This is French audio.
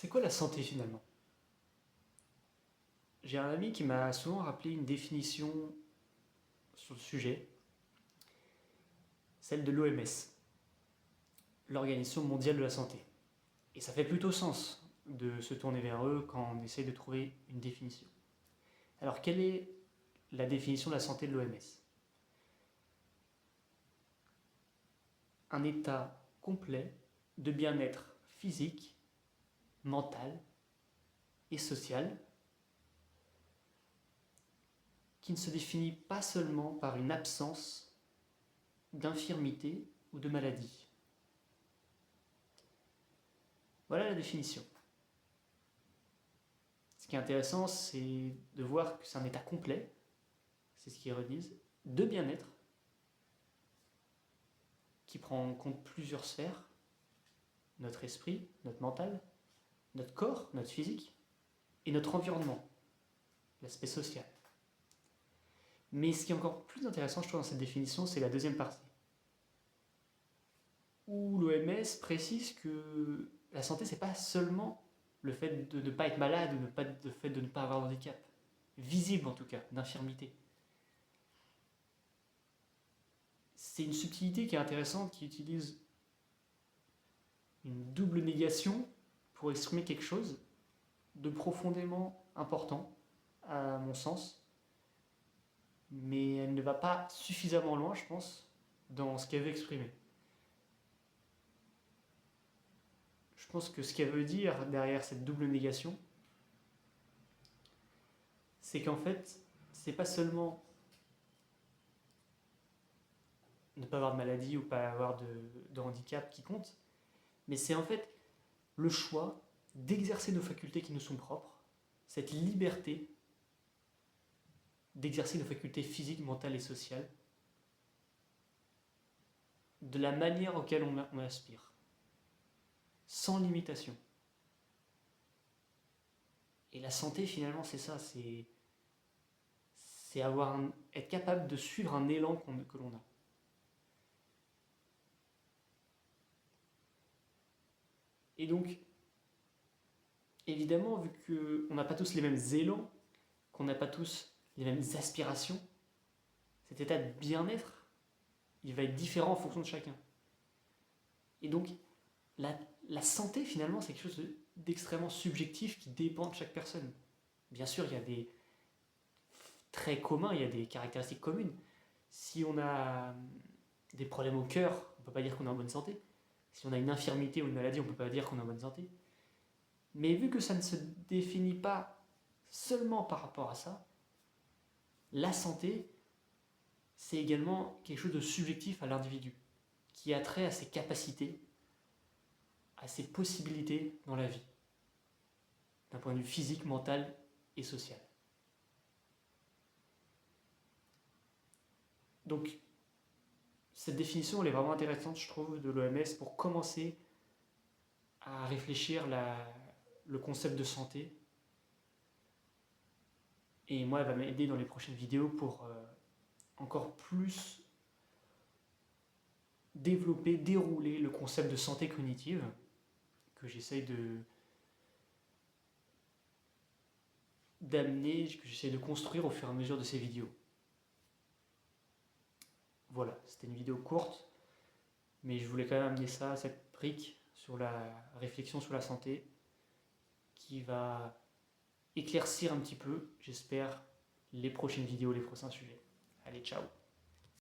C'est quoi la santé finalement? J'ai un ami qui m'a souvent rappelé une définition sur le sujet, celle de l'OMS, l'Organisation mondiale de la santé. Et ça fait plutôt sens de se tourner vers eux quand on essaye de trouver une définition. Alors quelle est la définition de la santé de l'OMS? Un état complet de bien-être physique, mental et social qui ne se définit pas seulement par une absence d'infirmité ou de maladie. Voilà la définition. Ce qui est intéressant, c'est de voir que c'est un état complet, c'est ce qu'ils redisent, de bien-être, qui prend en compte plusieurs sphères, notre esprit, notre mental, notre corps, notre physique, et notre environnement, l'aspect social. Mais ce qui est encore plus intéressant, je trouve, dans cette définition, c'est la deuxième partie, où l'OMS précise que la santé, c'est pas seulement le fait de ne pas être malade ou le fait de ne pas avoir de handicap, visible en tout cas, d'infirmité. C'est une subtilité qui est intéressante, qui utilise une double négation pour exprimer quelque chose de profondément important, à mon sens, mais elle ne va pas suffisamment loin, je pense, dans ce qu'elle veut exprimer. Je pense que ce qu'elle veut dire derrière cette double négation, c'est qu'en fait, c'est pas seulement ne pas avoir de maladie ou pas avoir de handicap qui compte, mais c'est en fait le choix d'exercer nos facultés qui nous sont propres, cette liberté d'exercer nos facultés physiques, mentales et sociales, de la manière auquel on aspire, sans limitation. Et la santé, finalement, c'est ça, c'est être capable de suivre un élan que l'on a. Et donc, évidemment, vu qu'on n'a pas tous les mêmes élans, qu'on n'a pas tous les mêmes aspirations, cet état de bien-être, il va être différent en fonction de chacun. Et donc, la santé, finalement, c'est quelque chose d'extrêmement subjectif qui dépend de chaque personne. Bien sûr, il y a des traits communs, il y a des caractéristiques communes. Si on a des problèmes au cœur, on ne peut pas dire qu'on est en bonne santé. Si on a une infirmité ou une maladie, on ne peut pas dire qu'on est en bonne santé. Mais vu que ça ne se définit pas seulement par rapport à ça, la santé, c'est également quelque chose de subjectif à l'individu, qui a trait à ses capacités, à ses possibilités dans la vie, d'un point de vue physique, mental et social. Donc, cette définition, elle est vraiment intéressante, je trouve, de l'OMS pour commencer à réfléchir le concept de santé. Et moi, elle va m'aider dans les prochaines vidéos pour encore plus développer, dérouler le concept de santé cognitive que j'essaye d'amener, que j'essaye de construire au fur et à mesure de ces vidéos. Voilà, c'était une vidéo courte, mais je voulais quand même amener ça, cette brique sur la réflexion sur la santé, qui va éclaircir un petit peu, j'espère, les prochaines vidéos, les prochains sujets. Allez, ciao!